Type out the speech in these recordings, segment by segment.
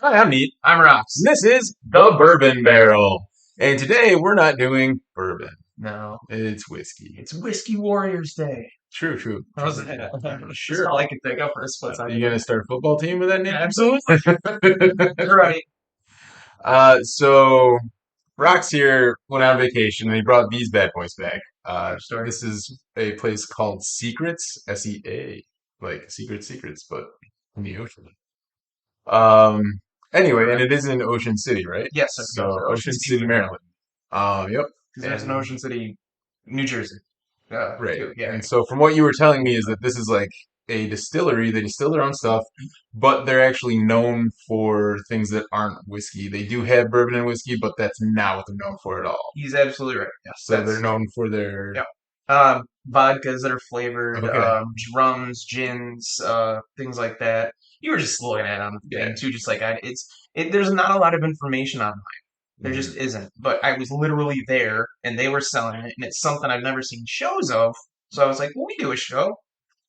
Hi, I'm Neat. I'm Ross. And this is the Bourbon Barrel. And today we're not doing bourbon. No, It's whiskey. it's Whiskey Warriors Day. True, true. That was That's Sure. all I could think of for a split You second. gonna start a football team with that name? Absolutely. Right. So Rox here went on vacation and he brought these bad boys back. True story. This is a place called Secrets, S-E-A, like Secrets, but in the ocean. Um, anyway, and Correct. it is in Ocean City, right? Yes, sir. Yes, So sir. Ocean Ocean City, City, Maryland. Maryland. Yep. Because there's an And Ocean City, New Jersey. right. Too. Yeah. And so from what you were telling me is that this is like a distillery. They distill their own stuff, but they're actually known for things that aren't whiskey. They do have bourbon and whiskey, but that's not what they're known for at all. He's absolutely right. Yes, So they're known for their yeah. Vodkas that are flavored, okay. rums, gins, things like that. You were just looking at it on the Yeah. thing too, just like there's not a lot of information on. There Mhm. just isn't. But I was literally there and they were selling it, and it's something I've never seen shows of. So I was like, well, we do a show.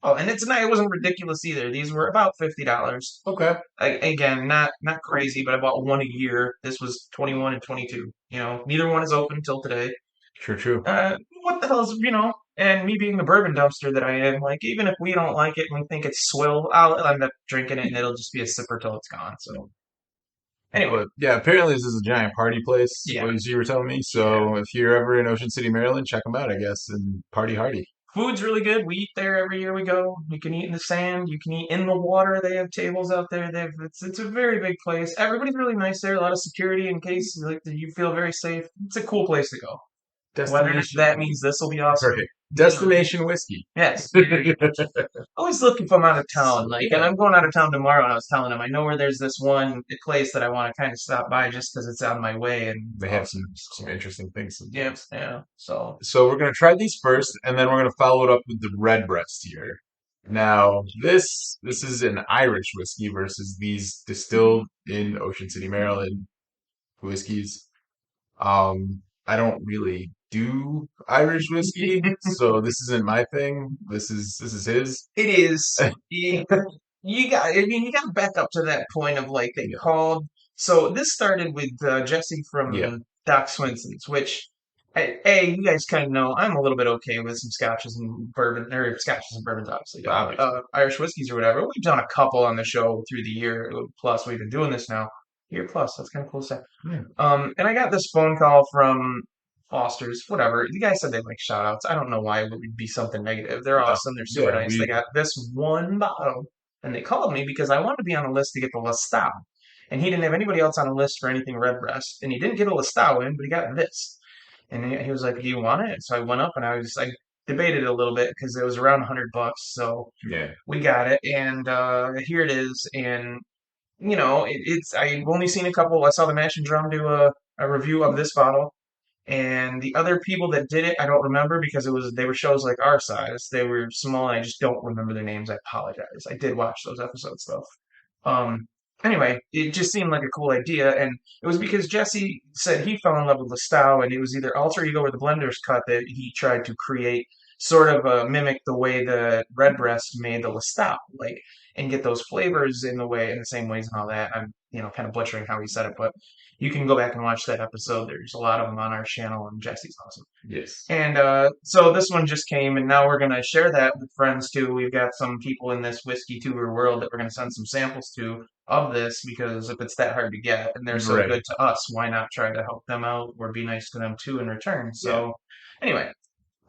Oh, and it wasn't ridiculous either. These were about $50. Okay. Again, not crazy, but I bought one a year. This was 21 and 22. Neither one is open until today. True, true. What the hell's, and me being the bourbon dumpster that I am, like, even if we don't like it and we think it's swill, I'll end up drinking it and it'll just be a sipper till it's gone. So, anyway, But yeah, apparently this is a giant party place, yeah. what you were telling me. Yeah. So if you're ever in Ocean City, Maryland, check them out, I guess, and party hardy. Food's really good. We eat there every year we go. You can eat in the sand. You can eat in the water. They have tables out there. It's a very big place. Everybody's really nice there. A lot of security in case like you feel very safe. It's a cool place to go. Whether Destination. that means this will be awesome. Perfect. Destination whiskey. Yes. Always looking if I'm out of town. Like, and Yeah. I'm going out of town tomorrow, and I was telling him I know where there's this one place that I want to kind of stop by just because it's on my way and it's They have awesome. some interesting things Yeah, sometimes. yeah. So So we're gonna try these first, and then we're gonna follow it up with the red breast here. Now, this is an Irish whiskey versus these distilled in Ocean City, Maryland whiskeys. I don't really do Irish whiskey, so this isn't my thing. This is his. it is. You got to back up to that point of like they Yeah. called. So this started with Jesse Yeah. from Doc Swinson's, which, you guys kind of know I'm a little bit okay with some scotches and bourbon, or scotches and bourbons, obviously, Obviously. Irish whiskeys or whatever. We've done a couple on the show through the year, plus we've been doing this now. Year plus, that's kind of cool to say. Yeah. And I got this phone call from Foster's, whatever. The guy said they like shout outs. I don't know why it would be something negative. They're No. awesome. They're super Yeah, nice. They got this one bottle and they called me because I wanted to be on a list to get the Lestat. And he didn't have anybody else on a list for anything Redbreast. And he didn't get a Lestat in, but he got this. And he was like, "Do you want it?" So I went up and I debated it a little bit because it was around $100. So yeah. we got it. And here it is. And, I've only seen a couple. I saw the Mash and Drum do a review of this bottle. And the other people that did it, I don't remember because they were shows like our size. They were small, and I just don't remember their names. I apologize. I did watch those episodes though. Um, anyway, it just seemed like a cool idea, and it was because Jesse said he fell in love with Lestau, and it was either Alter Ego or the Blender's Cut that he tried to create, sort of mimic the way the Redbreast made the Lestau, like, and get those flavors in the same ways and all that. I'm kind of butchering how he said it, but you can go back and watch that episode. There's a lot of them on our channel, and Jesse's awesome. Yes. And so this one just came, and now we're going to share that with friends too. We've got some people in this whiskey tuber world that we're going to send some samples to of this because if it's that hard to get and they're so Right. good to us, why not try to help them out or be nice to them too in return? Yeah. So, anyway,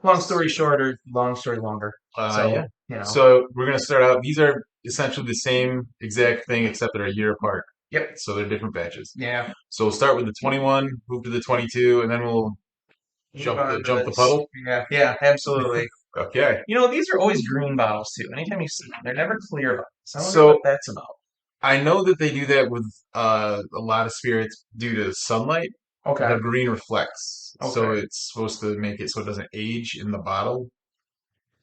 long story shorter, long story longer. So, Yeah. So we're gonna start out. These are essentially the same exact thing except they're a year apart. Yep. So they're different batches. Yeah. So we'll start with the 21, move to the 22, and then we'll Move on to jump the this. puddle. Yeah, yeah, absolutely. Okay. These are always green bottles too. Anytime you see them, they're never clear bottles. I wonder So what that's about. I know that they do that with a lot of spirits due to sunlight. The Okay. green reflects, so Okay. it's supposed to make it so it doesn't age in the bottle.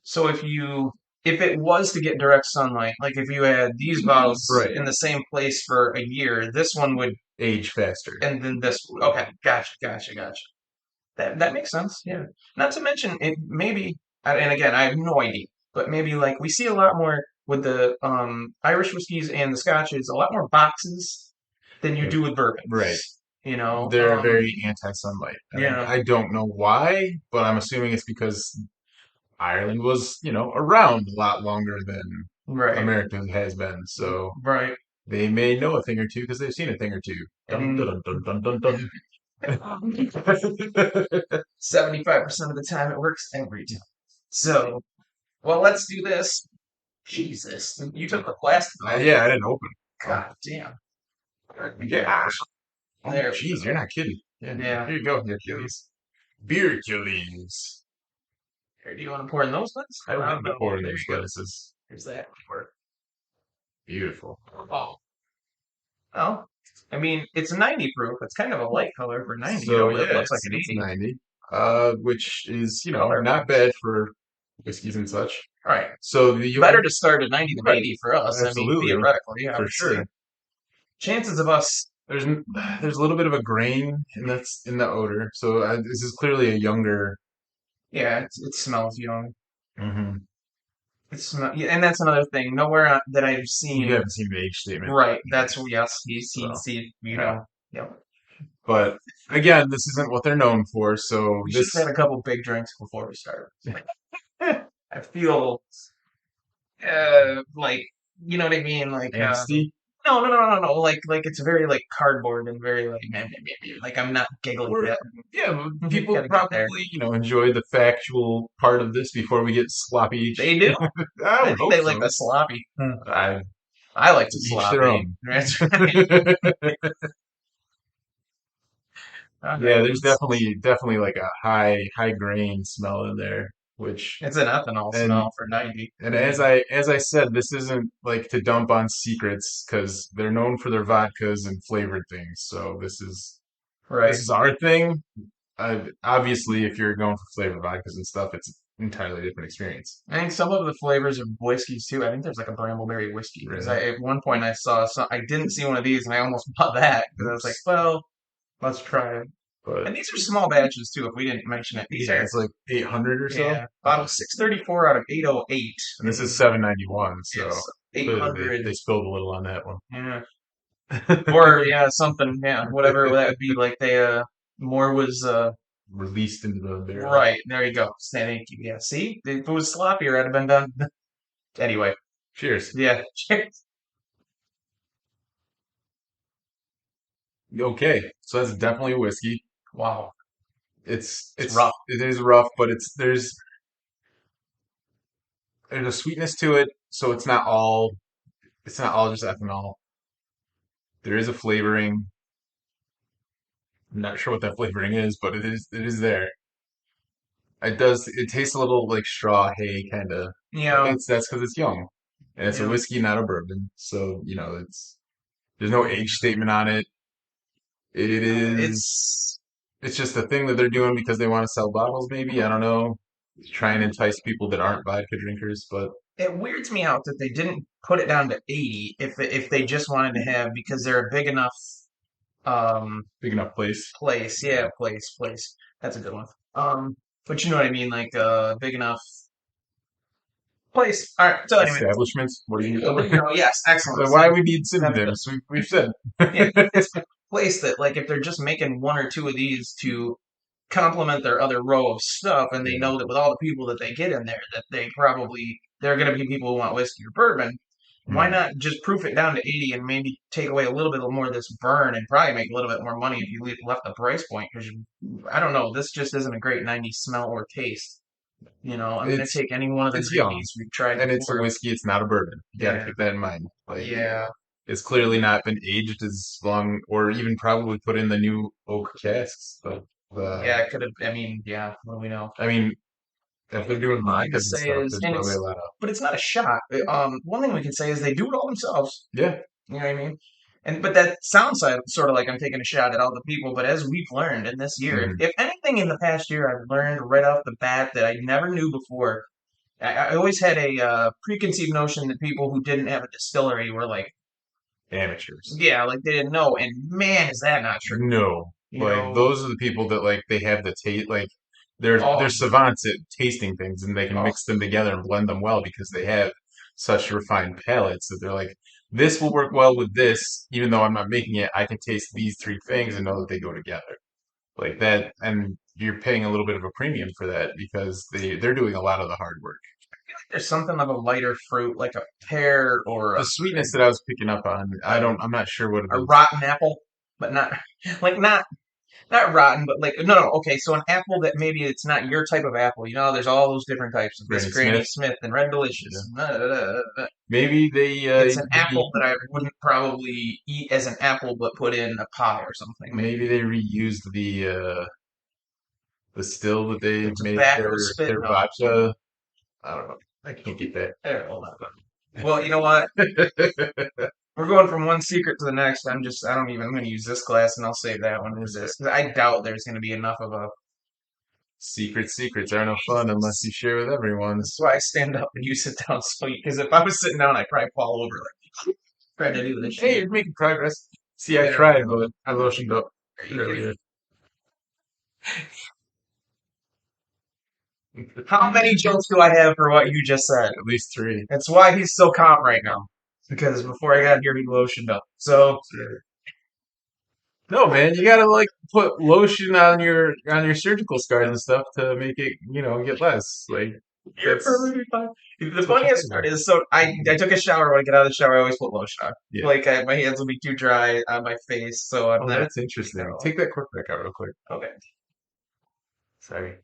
So if it was to get direct sunlight, like if you had these bottles Right. in the same place for a year, this one would, Age faster. and then this. Okay, gotcha. That makes sense. Yeah. Not to mention it maybe, and again, I have no idea, but maybe like we see a lot more with the Irish whiskeys and the scotches, a lot more boxes. than you do with bourbon. Right. You know, They're very anti-sunlight, and yeah, I don't know why, but I'm assuming it's because Ireland was, around a lot longer than right, America has been. So right. they may know a thing or two because they've seen a thing or two. Dun And dun dun dun dun dun. 75% of the time, it works every time. So, well, let's do this. Jesus, you took the plastic off. Yeah, I didn't open. God damn. Yeah. Oh, There we jeez, you're go. not kidding. Yeah, Yeah. here you go, Achilles. Beer Achilles. Here, do you want to pour in those ones? I don't I have don't to know. pour in There those you go. glasses. Here's that for. Beautiful. Oh, well, I mean, it's 90 proof. It's kind of a light color for 90 So though, but it yeah, looks like it's an it's 80 90, which is color not wise. bad for whiskeys and such. All right. So Better to start at 90 than right, 80 for us. I mean, absolutely, theoretically, I for would say. sure. Chances of us, There's a little bit of a grain in the odor. So this is clearly a younger. yeah, it smells young. Hmm. It's not, yeah, and that's another thing. Nowhere that I've You seen. haven't seen the age statement, Right. That's yes. so You yeah. know. Yep. But again, this isn't what they're known for. So We should have had this a couple big drinks before we started. I feel like you know what I mean. Like angsty. no. Like it's very like cardboard and very like meh, meh, meh, meh. Like I'm not giggling We're yet. Yeah, people Gotta get there. probably enjoy the factual part of this before we get sloppy. They do. I I would think hope they like so. the sloppy. I I like To the each their sloppy. own. That's right. I Yeah, know. there's definitely like a high grain smell in there, which It's an ethanol and smell for 90. and I as mean, I said, this isn't like to dump on secrets because they're known for their vodkas and flavored things. So this right. is our thing. Obviously, if you're going for flavored vodkas and stuff, it's an entirely different experience. I think some of the flavors of whiskeys too. I think there's like a brambleberry whiskey because Really. at one point I saw some. I didn't see one of these and I almost bought that because I was like, Oops. well, let's try it. But And these are small batches too. If we didn't mention it, these yeah, are it's like 800 or so. yeah, bottle 634 out of 808, And this is and 791, so it's clearly 800. they spilled a little on that one. Yeah, or yeah, something. Yeah, whatever that would be. Like they more was Released into the barrel. right. There you go. Thank you. Yeah. See, if it was sloppier, I'd have been done. Anyway. Cheers. Yeah. Okay, so that's definitely a whiskey. Wow. It's It's rough. it is rough, but there's a sweetness to it, so it's not all just ethanol. There is a flavoring. I'm not sure what that flavoring is, but it is there. It tastes a little like straw hay kind of, but Yeah. that's because it's young. And it's a Yeah. whiskey, not a bourbon. So, there's no age statement on it. It is It's it's just a thing that they're doing because they want to sell bottles, maybe. I don't know. Try and entice people that aren't vodka drinkers, but it weirds me out that they didn't put it down to 80 if they just wanted to have because they're a big enough um big enough place. place. Yeah. Yeah, place. That's a good one. But you know what I mean, like big enough place. All right. So anyway, Establishments. What do you there you go. Yes, excellent. Why we need That's good. synonyms? We've said. Yeah, it's a place that like if they're just making one or two of these to complement their other row of stuff, and they Yeah. know that with all the people that they get in there, that they're going to be people who want whiskey or bourbon. Why Hmm. not just proof it down to 80 and maybe take away a little bit more of this burn and probably make a little bit more money if you left the price point? Because I don't know, this just isn't a great 90 smell or taste. You know, I'm going to It's take any one of the it's young, 90s we've tried and it's a before. whiskey. It's not a bourbon. You got to Yeah, keep that in mind. Like yeah, it's clearly not been aged as long, or even probably put in the new oak casks. But yeah. It could have. I mean, yeah. What do we know? I mean, if they're doing One thing to vodkas and say stuff, is, there's and probably a it's, lot of but it's not a shot. One thing we can say is they do it all themselves. yeah. You know what I mean? And but that sounds like, sort of like I'm taking a shot at all the people. But as we've learned in this year, Mhm. if anything in the past year I've learned right off the bat that I never knew before, I always had a preconceived notion that people who didn't have a distillery were like, Amateurs. yeah, like they didn't know. And man, is that not true? No, You like know, those are the people that like they have the taste. Like they're oh, savants at tasting things, and they can oh, mix them together and blend them well because they have such refined palates that they're like, this will work well with this, even though I'm not making it. I can taste these three things and know that they go together like that, and you're paying a little bit of a premium for that because they're doing a lot of the hard work. There's something of a lighter fruit, like a pear or The sweetness that I was picking up on, a, I'm not sure what it a is. rotten apple, but not like not rotten, but like no, no. Okay, so an apple that maybe it's not your type of apple. You know, there's all those different types of this Granny Granny Smith, Smith and Red yeah. Delicious. And Maybe it's an apple that I wouldn't probably eat as an apple, but put in a pie or something. maybe Maybe they reused the still that they the made tobacco spit. their No, vodka. I don't know. I can't get there, hold on. Well, you know what? that. We're going from one secret to the next. I don't even, I'm going to use this glass and I'll save that one as this. 'Cause I doubt there's going to be enough of a. Secrets are no fun unless you share with everyone. That's why I stand up and you sit down so because if I was sitting down, I'd probably fall over like trying to do this Hey, shit. you're making progress. See, I There we tried, go. but I lotioned up You earlier. How many jokes do I have for what you just said? At least three. That's why he's so calm right now. Because before I got here, he lotioned up. So No, man, you gotta like put lotion on your surgical scars and stuff to make it, get less. Like you're that's perfectly fine. The that's what you funniest do. part is, so I took a shower. When I get out of the shower, I always put lotion on. Yeah. Like my hands will be too dry on my face, so I'm Oh, not. that's interesting. No. Take that cork back out real quick. Okay. Sorry,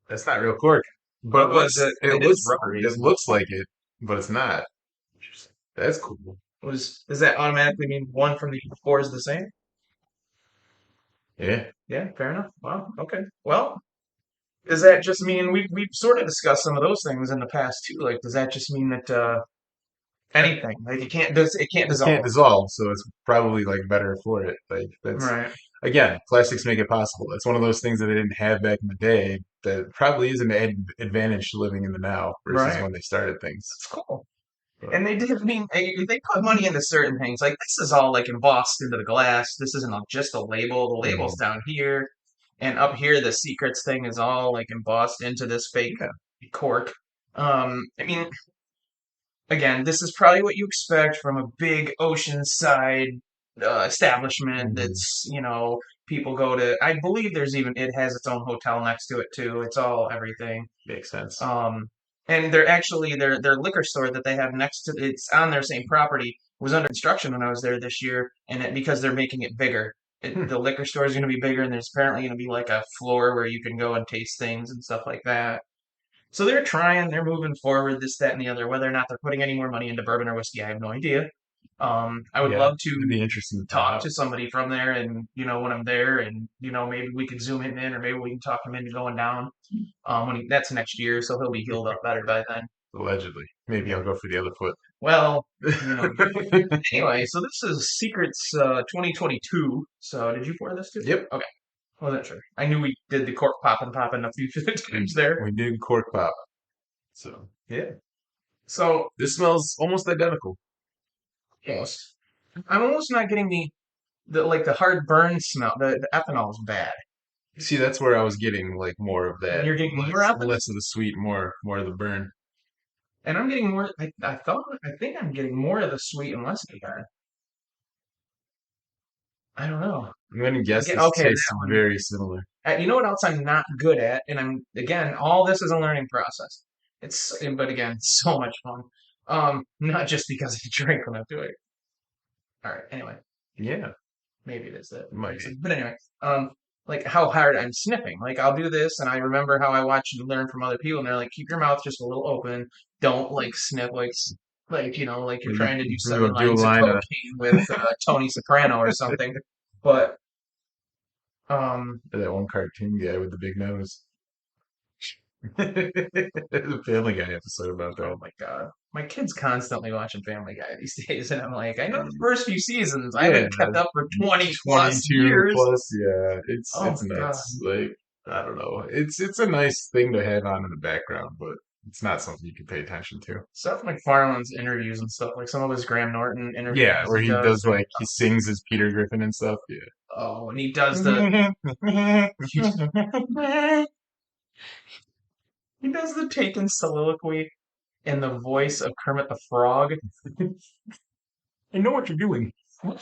that's not real cork, but What was it? It is rubbery, it isn't it? looks like it, but it's not. That's cool. Does that automatically mean one from the four is the same? Yeah. Yeah, fair enough. Wow. Okay. Well, does that just mean we've sort of discussed some of those things in the past too? Like, does that just mean that anything like it can't It can't dissolve? dissolve, so it's probably like better for it. Like that's Right. again, plastics make it possible. That's one of those things that they didn't have back in the day. That probably is an advantage to living in the now versus Right. when they started things. That's cool. But And they did. I mean, they put money into certain things. Like this is all like embossed into the glass. This isn't just a label. The label's mm, down here, and up here, the secrets thing is all like embossed into this fake yeah, cork. I mean, again, this is probably what you expect from a big oceanside establishment. mhm, That's people go to. I believe there's even it has its own hotel next to it too. It's all everything. makes sense. Um, and they're actually their liquor store that they have next to it's on their same property was under construction when I was there this year, and because they're making it bigger. Hmm, The liquor store is going to be bigger, and there's apparently going to be like a floor where you can go and taste things and stuff like that. So they're trying, they're moving forward, this, that, and the other. Whether or not they're putting any more money into bourbon or whiskey, I have no idea. I would yeah, love it'd to be interesting to find talk out. to somebody from there, and when I'm there, and maybe we could zoom him in, or maybe we can talk him into going down. That's next year, so he'll be healed up better by then. Allegedly, maybe I'll go for the other foot. Well, anyway, so this is Secrets 2022. So did you pour this too? Yep, Okay, wasn't sure. I knew we did the cork popping a few times there. we did cork pop. So yeah, So this smells almost identical. almost, I'm almost not getting the like the hard burn smell. The ethanol's bad, See, that's where I was getting like more of and that, you're getting more ethanol, less of the sweet, more of the burn. and I'm getting more. I think I'm getting more of the sweet and less of the burn. I don't know. I'm gonna guess Again, this okay, tastes that one. very similar. You know what else I'm not good at, and I'm again, all this is a learning process. But again, so much fun. Not just because I drink when I'm doing it. All right. Anyway, Yeah, maybe it is that. it might be. But anyway, like how hard I'm sniffing. Like I'll do this, and I remember how I watched and learn from other people, and they're like, keep your mouth just a little open. Don't like sniff like you're When trying to do you go seven do a lines of line of cocaine with Tony Soprano or something. But that one cartoon guy with the big nose. There's a Family Guy episode about oh that. my God. My kid's constantly watching Family Guy these days, and I'm like, I know the first few seasons. I Yeah, haven't kept up for 20 plus 22 years. plus. Yeah, Oh it's my God. nuts. Like I don't know. It's a nice thing to have on in the background, but it's not something you can pay attention to. Seth MacFarlane's interviews and stuff, like some of his Graham Norton Yeah, interviews where he he does, does like he sings as Peter Griffin and stuff. and he does the Yeah. he, he does the Taken soliloquy, in the voice of Kermit the Frog. I know what you're doing.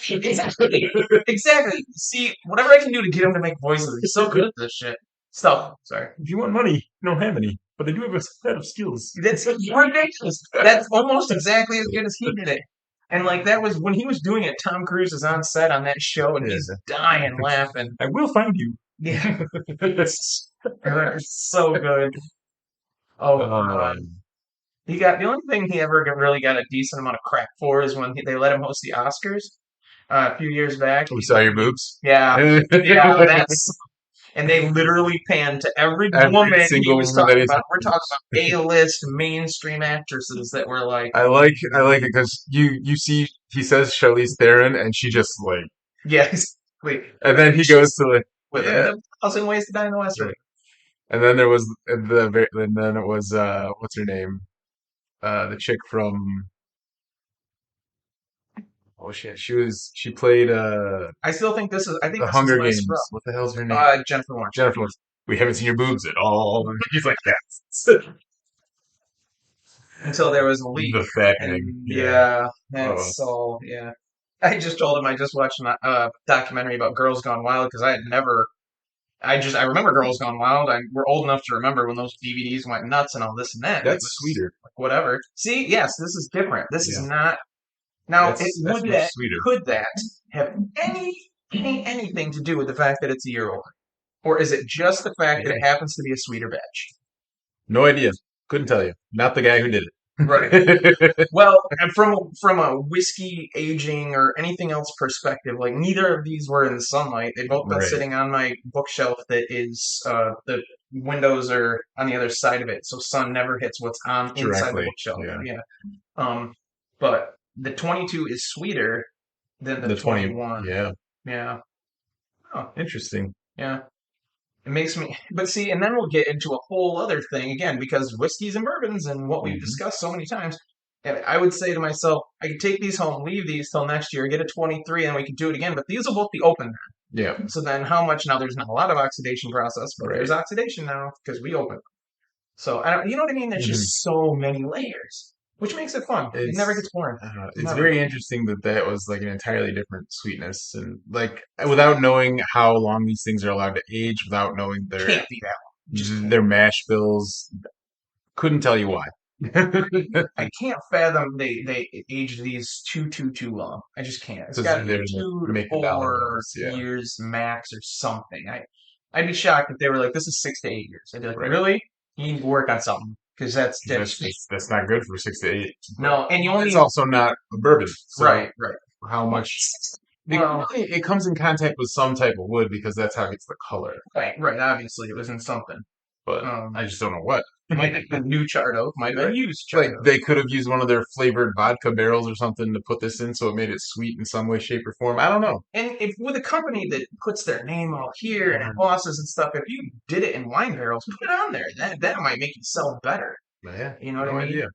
Exactly. Exactly. See, whatever I can do to get him to make voices, he's so good at this shit. Stop. Sorry. If you want money, I don't have any, but I do have a set of skills. That's ridiculous. That's almost exactly as good as he did it. And like that was when he was doing it, Tom Cruise is on set on that show and he's dying laughing. I will find you. Yeah. It's so good. Oh god. Um, He got the only thing he ever really got a decent amount of crap for is when they let him host the Oscars a few years back. we saw your boobs. Yeah, yeah, that's and they literally panned to every Every woman he single was woman that talking he's. about. We're talking about A-list mainstream actresses that were like, I like it because you see he says Charlize Theron and she just like, yes, wait, and then he goes to like, with yeah, a thousand ways to die in the West. right. And then there was and then it was what's her name, the chick from, oh shit, she played I still think this is. I think the this is Hunger my scrub. Games. What the hell's her name? Jennifer Lawrence. Jennifer Lawrence. We haven't seen your boobs at all. And he's like, yes. Until there was a leak, The fattening. and Yeah. yeah, Oh, that's so yeah. I just told him I just watched a documentary about Girls Gone Wild because I had never. I remember Girls Gone Wild. We're old enough to remember when those DVDs went nuts and all this and that. And it that's was sweeter. like whatever. See, yes, this is different. This is Yeah. not now. That's much sweeter. Could that have anything to do with the fact that it's a year old, or is it just the fact that Yeah. it happens to be a sweeter batch? No idea. Couldn't tell you. Not the guy who did Right. it. Well, and from a whiskey aging or anything else perspective, like neither of these were in sunlight. They've both been Right. sitting on my bookshelf that is the windows are on the other side of it, so sun never hits what's on inside the Directly. bookshelf. Yeah. Yeah. But the 22 is sweeter than the The 20. 21. Yeah. Yeah. Oh, Interesting. yeah. It makes me, but see, and then we'll get into a whole other thing again because whiskeys and bourbons and what we've Hmm. discussed so many times. And I would say to myself, I could take these home, leave these till next year, get a 23, and we could do it again. But these will both be open Yeah. then. So then, how much now? There's not a lot of oxidation process, but Right. there's oxidation now because we open them. So I don't, you know what I mean? There's Hmm. just so many layers, which makes it fun. It never It's gets boring. it's Never. very interesting that that was like an entirely different sweetness, and like without knowing how long these things are allowed to age, without knowing Can't be that one. Just can't. their mash bills, couldn't tell you why. I can't fathom they aged these too long. I just can't. It's Because got to be they're two to make the dollar 4 bills, yeah, years max or something. I'd be shocked if they were like, "This is 6 to 8 years." I'd be like, right. "Really? You need to work on something because That's not good for 6 to 8. But no." And you it's only also not a bourbon, so right. how much? Well, It comes in contact with some type of wood because that's how it gets the color. right. Obviously, it was in something. But Um, I just don't know what. might have been new charred oak, might have been Right. used Like charred oak. they could have used one of their flavored vodka barrels or something to put this in, so it made it sweet in some way, shape, or form. I don't know. And if with a company that puts their name all here and Mhm. bosses and stuff, if you did it in wine barrels, put it on there. That might make it sell better. But yeah, You know what no I mean? idea.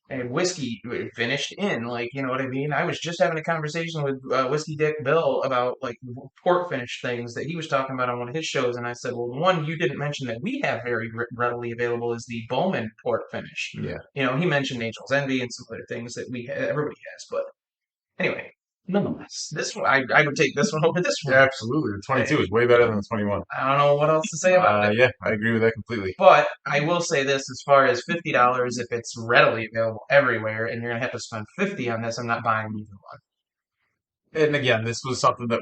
And whiskey finished in, like, you know what I mean? I was just having a conversation with Whiskey Dick Bill about like port finish things that he was talking about on one of his shows, and I said, well, one you didn't mention that we have very readily available is the Bowman port finish. Yeah, You know, he mentioned Angel's Envy and some other things that everybody has, but anyway, nonetheless, this one I would take this one over this yeah, one. absolutely. The 22 is way better than the 21. I don't know what else to say about it. Yeah, I agree with that completely. But I will say this as far as $50, if it's readily available everywhere and you're gonna have to spend 50 on this, I'm not buying either one. And again, this was something that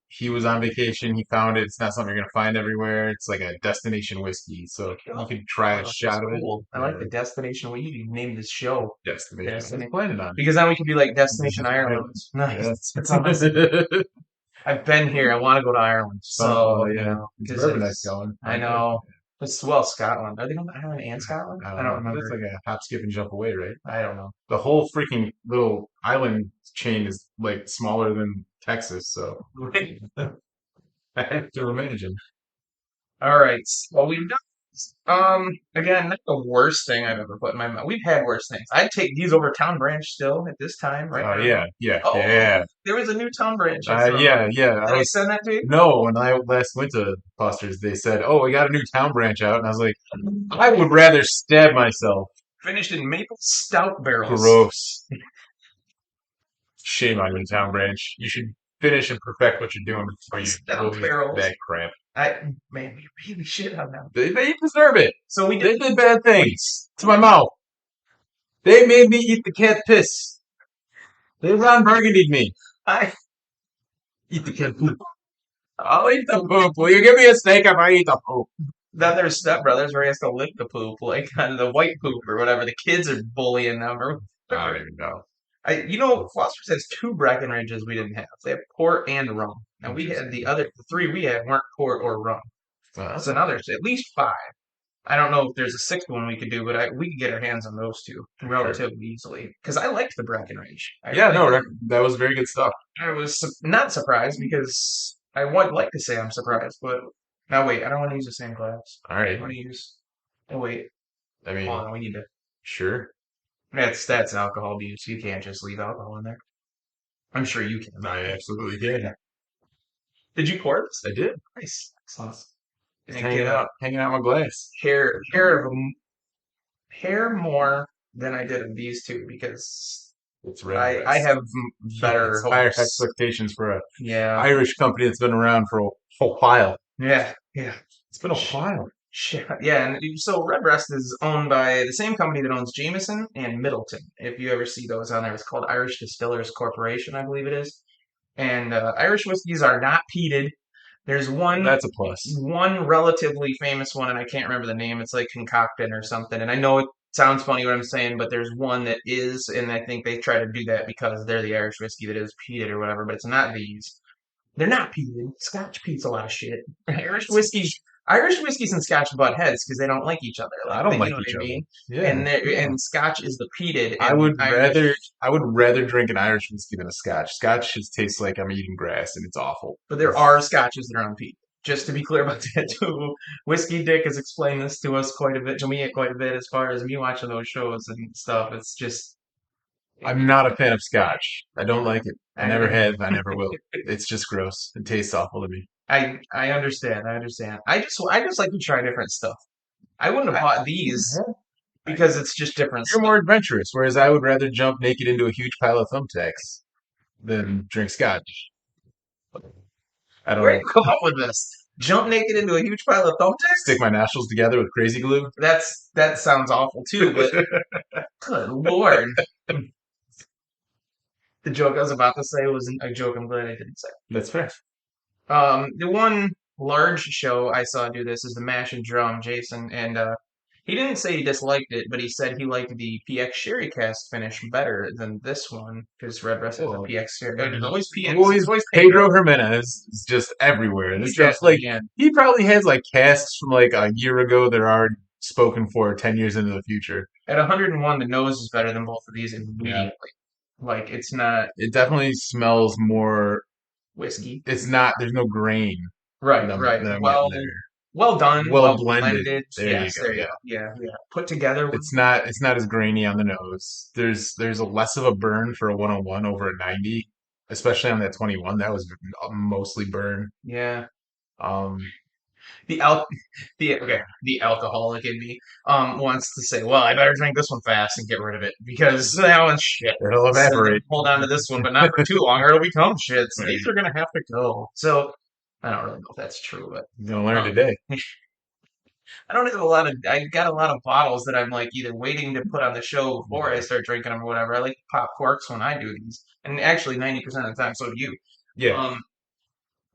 he was on vacation, he found it. It's not something you're gonna find everywhere. It's like a destination whiskey, so you could try a Oh, that's shot of it. cool. I like the destination. We need to name this show Destination. I was Destination. planning on because then we could be like Destination it. Ireland. Yeah. Nice. It's awesome. I've been here. I want to go to Ireland. So, you Yeah, know, it's because bourbon nice going. I know. It's well, Scotland. Are they going to Ireland and Scotland? I don't remember. It's like a hop, skip, and jump away, right? I don't know. The whole freaking little island chain is like smaller than Texas, so I have to imagine. All right. Well, we've done. Again, not the worst thing I've ever put in my mouth. We've had worse things. I'd take these over Town Branch still at this time, right Oh now. yeah, yeah, Oh, yeah. there was a new Town Branch. I saw. Yeah, yeah. Did I send that to you? No, when I last went to Foster's, they said, "Oh, we got a new town branch out," and I was like, I would rather stab myself Finished in maple stout barrels. Gross. Shame on you, Town Branch. You should finish and perfect what you're doing before you Stout release barrels. that crap. Man, we really shit on them. They deserve it. So we They did. did bad things to my mouth. They made me eat the cat piss. They Ron Burgundied me. I Eat the cat poop. I'll eat the poop. Will you give me a steak if I eat the poop? Then there's stepbrothers where he has to lick the poop, like on the white poop or whatever. The kids are bullying them. I don't even know. Foster's has two Breckenridges we didn't have. They have port and rum. And we had the three we had weren't port or rum. So now there's at least five. I don't know if there's a sixth one we could do, but we could get our hands on those two relatively easily. Because I liked the Breckenridge. Yeah, no, that was very good stuff. I was not surprised because I would like to say I'm surprised, but now wait, I don't want to use the same glass. All I right. want to use. Oh wait, I mean, hold on, we need to. sure. That's alcohol abuse. You can't just leave alcohol in there. I'm sure you can. I absolutely did. Did you pour this? I did. Nice. Excellent. Just And get a hanging out my glass. hair more than I did of these two because It's red. I have better It's higher hopes. expectations for a Yeah, Irish company that's been around for a whole while. yeah. It's been a while. Shit. Yeah, and so Redbreast is owned by the same company that owns Jameson and Middleton. If you ever see those on there, it's called Irish Distillers Corporation, I believe it is. And Irish whiskeys are not peated. There's That's a plus. one relatively famous one, and I can't remember the name. It's like Concocted or something. And I know it sounds funny what I'm saying, but there's one that is, and I think they try to do that because they're the Irish whiskey that is peated or whatever. But it's not these. They're not peated. Scotch peats a lot of shit. Irish whiskeys and Scotch butt heads because they don't like each other. I don't like you know each what I other. mean? Yeah. And Scotch is the peated, I and would Irish. rather drink an Irish whiskey than a Scotch. Scotch just tastes like I'm eating grass and it's awful. But there are Scotches that are unpeated. Just to be clear about that too. Whiskey Dick has explained this to us quite a bit, to me quite a bit, as far as me watching those shows and stuff. It's just I'm not a fan of Scotch. I don't like it. I never I have. I never will. It's just gross. It tastes awful to me. I understand. I understand. I just like to try different stuff. I wouldn't have bought these because it's just different You're stuff. more adventurous, whereas I would rather jump naked into a huge pile of thumbtacks than drink Scotch. I don't Where do know. you come up with this? Jump naked into a huge pile of Stick thumbtacks? my nostrils together with crazy glue. That sounds awful too, but good lord. The joke I was about to say wasn't a joke I'm glad I didn't say. That's fair. The one large show I saw do this is the Mash and Drum, Jason, and he didn't say he disliked it, but he said he liked the PX Sherry Cast finish better than this one because Redbreast has a PX Sherry. There's always PX. Always Always Pedro Jimenez is just everywhere. This guy's like he probably has like casts from like a year ago that are already spoken for 10 years into the future. At 101, the nose is better than both of these immediately. Yeah. Like it's not It definitely smells more. whiskey. It's not. There's no grain. Right, that I'm right. getting there. Well done, Well blended. There Yes, you go. there you Yeah. go. Yeah. Put together. It's not as grainy on the nose. There's a less of a burn for a 101 over a 90, especially on that 21. That was mostly burn. Yeah. Um, The al the alcoholic in me wants to say, well, I better drink this one fast and get rid of it because that one's shit. it'll So evaporate. hold on to this one, but not for too long, or it'll become shit. So these are gonna have to go. So I don't really know if that's true, but You're gonna learn um, today. I don't have a lot of. I got a lot of bottles that I'm like either waiting to put on the show before I start drinking them or whatever. I like to pop corks when I do these, and actually 90% of the time, so do you. Yeah.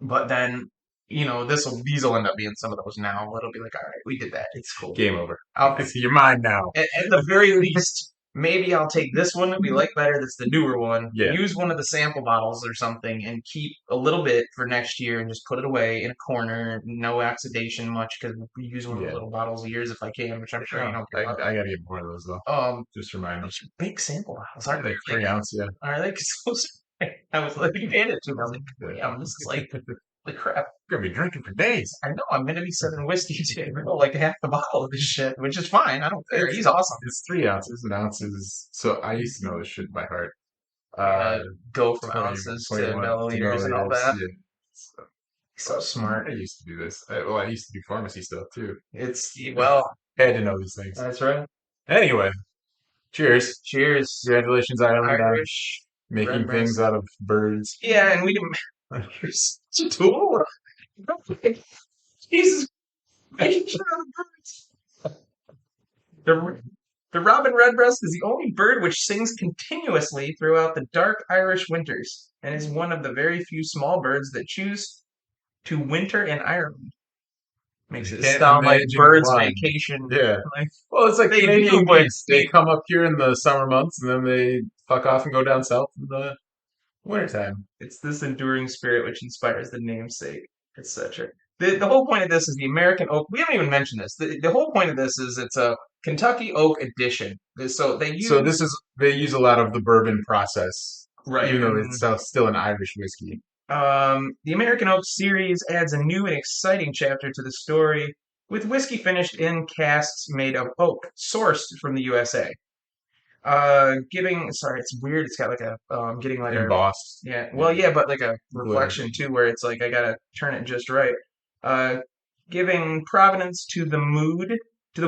But then, these will end up being some of those now. It'll be like, all right, we did that. It's cool. Game over. I'll, You're mine now. at the very least, maybe I'll take this one that we like better. That's the newer one. Yeah. Use one of the sample bottles or something, and keep a little bit for next year, and just put it away in a corner. No oxidation much because we use one of the little bottles of years if I can, which I'm sure you don't. I gotta get more of those though. Just remind me. Those are big sample bottles, aren't they? Like 3 ounce, yeah. Are they? 'Cause I was like, you handed it to me. I was like, yeah, this is like the crap. You're gonna be drinking for days. I know I'm gonna be sipping whiskey today, like half the bottle of this shit, which is fine. I don't care. He's awesome. It's 3 ounces and ounces. So I used to know this shit by heart. Go from 20, ounces to 21 milliliters and all that. Yeah. So smart. I used to do this. I used to do pharmacy stuff too. It's Had to know these things. That's right. Anyway, Cheers. Cheers, Congratulations, Ireland, on Irish making things redbreast. out of birds. Yeah, and we can. You're such a tool. Jesus, making sure of birds. The the robin redbreast is the only bird which sings continuously throughout the dark Irish winters, and is one of the very few small birds that choose to winter in Ireland. Makes it Can't sound like imagine birds' why. vacation. Yeah. Like Well, it's like they do, Canadian but geese. They come up here in the summer months and then they fuck off and go down south in the wintertime. it's this enduring spirit which inspires the namesake, etc. The whole point of this is the American oak. We haven't even mentioned this. The whole point of this is it's a Kentucky oak edition. So they So use this is they use a lot of the bourbon process, right, even though it's and still an Irish whiskey. the American Oak series adds a new and exciting chapter to the story, with whiskey finished in casks made of oak, sourced from the USA. Giving sorry, it's weird. It's got like a getting like a Embossed yeah, well, and yeah, but like a glitter. reflection too, where it's like I gotta turn it just right. Uh, Giving provenance to the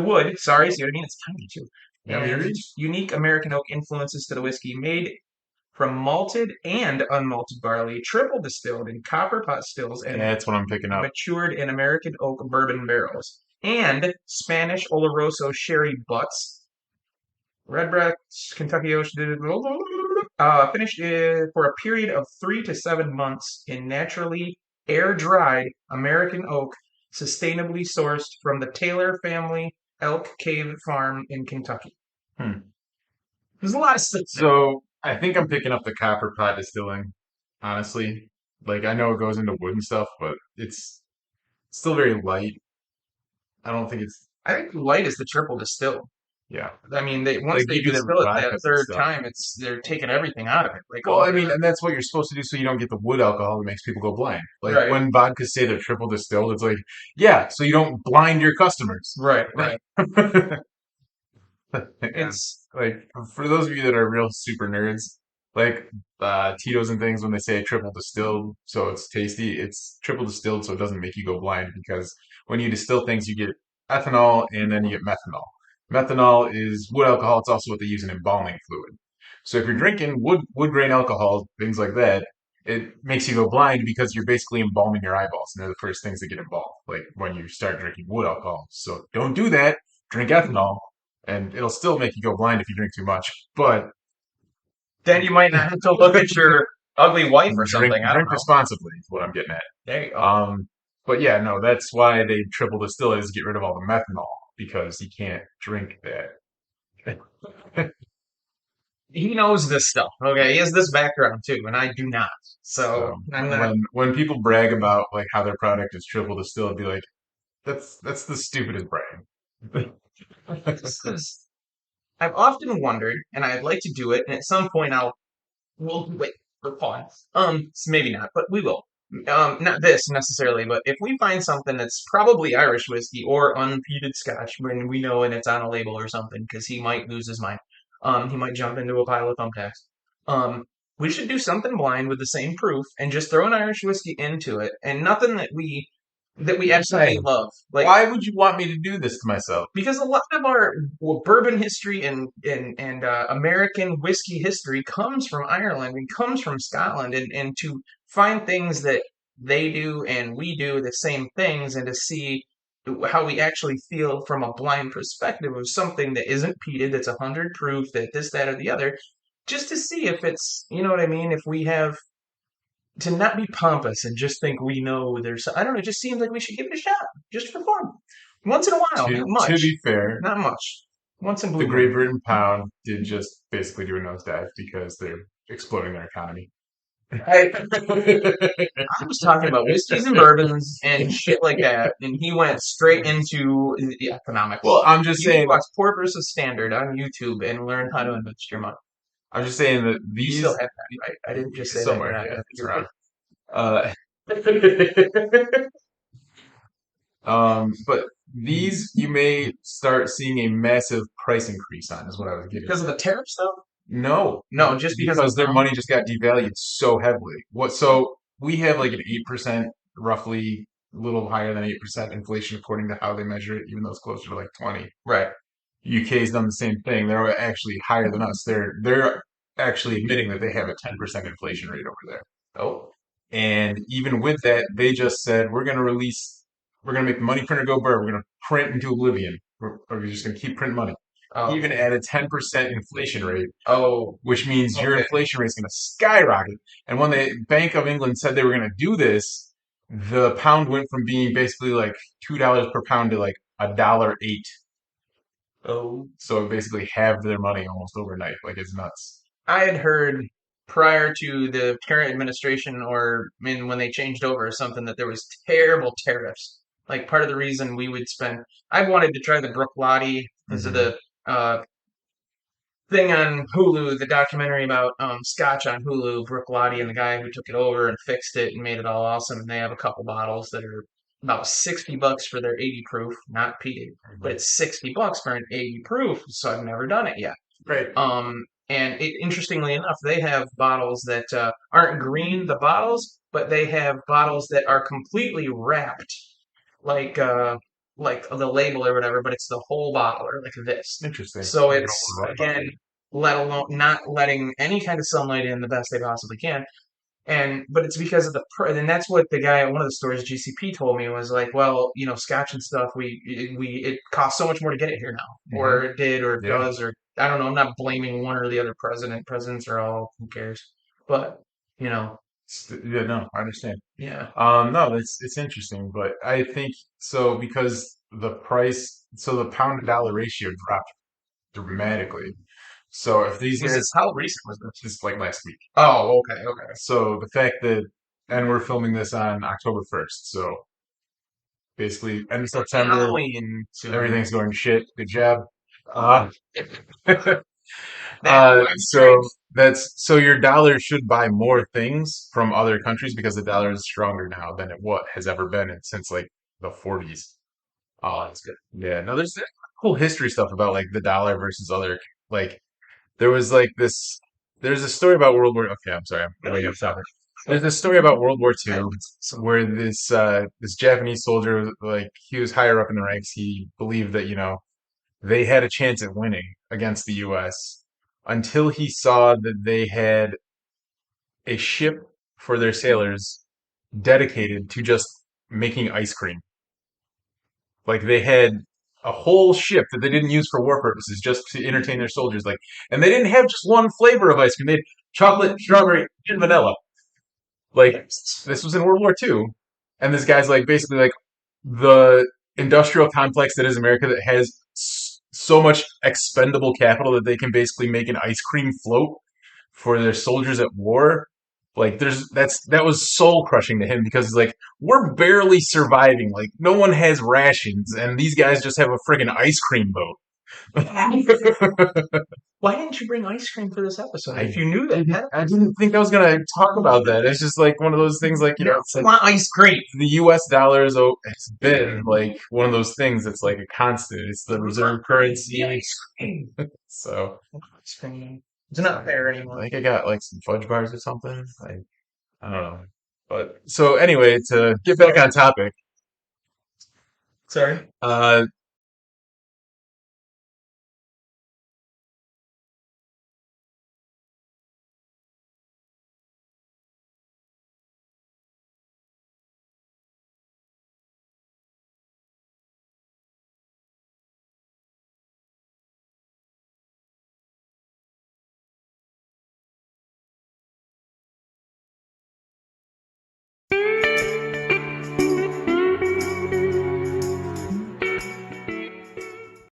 wood. Sorry, see what I mean? It's tiny too, Yeah, me and read. unique American oak influences to the whiskey made from malted and unmalted barley, triple distilled in copper pot stills, and Yeah, that's what I'm picking up. matured in American oak bourbon barrels, and Spanish Oloroso sherry butts. Redbreast, Kentucky Ocean, finished for a period of 3 to 7 months in naturally air-dried American oak, sustainably sourced from the Taylor family Elk Cave Farm in Kentucky. Hmm. There's a lot of stuff there. So I think I'm picking up the copper pot distilling, honestly. Like I know it goes into wood and stuff, but it's still very light. I don't think it's I think light is the triple distilled. yeah. I mean, they once Like they you do that with distill it that vodkas and third stuff. time, it's they're taking everything out of it, like Well, all I the mean, and that's what you're supposed to do so you don't get the wood alcohol that makes people go blind. Like right, when vodkas say they're triple distilled, it's like, yeah, so you don't blind your customers. right, right. Yeah. It's Like for those of you that are real super nerds, like Tito's and things, when they say triple distilled, so it's tasty, it's triple distilled so it doesn't make you go blind because when you distill things, you get ethanol and then you get methanol. Methanol is wood alcohol. It's also what they use in embalming fluid. So if you're drinking wood grain alcohol, things like that, it makes you go blind because you're basically embalming your eyeballs, and they're the first things that get embalmed, like when you start drinking wood alcohol. So don't do that. Drink ethanol and it'll still make you go blind if you drink too much. But then you might not have to look at your ugly wife or drink something. I don't drink know. responsibly is what I'm getting at. There you go. But yeah, no, that's why they triple distill it is to get rid of all the methanol because you can't drink that. He knows this stuff. Okay, he has this background too, and I do not. So So I'm not. when people brag about like how their product is triple distilled, be like, that's the stupidest brag. This is. I've often wondered, and I'd like to do it, and at some point we'll do it for fun. So maybe not, but we will. Not this necessarily, but if we find something that's probably Irish whiskey or unpeated Scotch, when we know and it's on a label or something, because he might lose his mind. He might jump into a pile of thumbtacks. We should do something blind with the same proof and just throw an Irish whiskey into it, and nothing that we absolutely Hey, love. Like why would you want me to do this to myself? because a lot of our bourbon history and American whiskey history comes from Ireland and comes from Scotland, and to find things that they do and we do the same things, and to see how we actually feel from a blind perspective of something that isn't peated, that's 100 proof, that this, that, or the other, just to see if it's, you know what I mean, if we have to not be pompous and just think we know there's, I don't know, it just seems like we should give it a shot just for fun. Once in a while, not To much. be fair, Not much. Once in the blue Great moon. Britain pound did just basically do a nosedive because they're exploding their economy. I, I was talking about whiskeys and bourbons and shit like that, and he went straight into the Well, economics. I'm just You need to saying, watch Poor versus Standard on YouTube and learn how to invest your money. I'm just saying that You still these have that, right? I didn't just say that. somewhere, You're not yeah, going to it's forget around. Uh, but these you may start seeing a massive price increase on, is what I was getting because of at. the tariff stuff. No, No, just because of because the their pound. money just got devalued so heavily. What? So we have like an 8%, roughly a little higher than 8% inflation according to how they measure it, even though it's closer to like 20. Right. UK's done the same thing. They're actually higher than us. They're actually admitting that they have a 10% inflation rate over there. Oh, And even with that, they just said, we're going to make the money printer go burr. We're going to print into oblivion. We're just going to keep printing money. oh, Even at a 10% inflation rate, oh, which means your okay. inflation rate is going to skyrocket. And when the Bank of England said they were going to do this, the pound went from being basically like $2 per pound to like $1.08. Oh. So it basically halved their money almost overnight. Like it's nuts. I had heard prior to the current administration, or when they changed over or something, that there was terrible tariffs. Like part of the reason we would spend, I wanted to try the Brook Lottie because of Hmm. the thing on Hulu, the documentary about Scotch on Hulu, Brook Lottie and the guy who took it over and fixed it and made it all awesome. And they have a couple bottles that are about $60 for their 80 proof, not peated, but it's $60 for an 80 proof. So I've never done it yet. Right. And interestingly enough, they have bottles that aren't green, the bottles, but they have bottles that are completely wrapped, like uh, like the label or whatever, but it's the whole bottle or like this. Interesting. So Like an it's old rug. again, let alone not letting any kind of sunlight in the best they possibly can. And but it's because of and that's what the guy at one of the stores GCP told me was like, well, scotch and stuff, it costs so much more to get it here now, Hmm. or it did, or it Yeah. does, or I don't know. I'm not blaming one or the other president. Presidents are all who cares, but you know, Yeah. No, I understand. yeah. No, it's interesting, but I think so because so the pound to dollar ratio dropped dramatically. So if these Was guys, this how recent was this? just like last week. Oh, okay, okay. So the fact that, and we're filming this on October 1st. So basically, end of September, Halloween soon. everything's going to shit. Good job. Uh, That was so great. so your dollar should buy more things from other countries because the dollar is stronger now than it what has ever been since like the 40s. Oh, that's good. Yeah, no, there's cool history stuff about like the dollar versus other like there was like this there's a story about World War okay, I'm sorry, I'm way off topic. There's a story about World War II where this Japanese soldier like he was higher up in the ranks. He believed that, they had a chance at winning against the US until he saw that they had a ship for their sailors dedicated to just making ice cream. Like they had a whole ship that they didn't use for war purposes, just to entertain their soldiers. Like, and they didn't have just one flavor of ice cream. They had chocolate, strawberry, and vanilla. Like this was in World War II, and this guy's like basically like the industrial complex that is America that has so much expendable capital that they can basically make an ice cream float for their soldiers at war. Like that was soul crushing to him because he's like, we're barely surviving. Like no one has rations, and these guys just have a friggin' ice cream boat. Why didn't you bring ice cream for this episode? I If you knew that, I didn't think I was gonna talk about that. It's just like one of those things, like it's I like want ice cream. the U.S. dollar is it's been like one of those things that's like a constant. It's the reserve currency. Ice cream. So Ice cream. It's not fair I anymore. think I got like some fudge bars or something. I don't know. But so anyway, to get back on topic, Sorry. uh,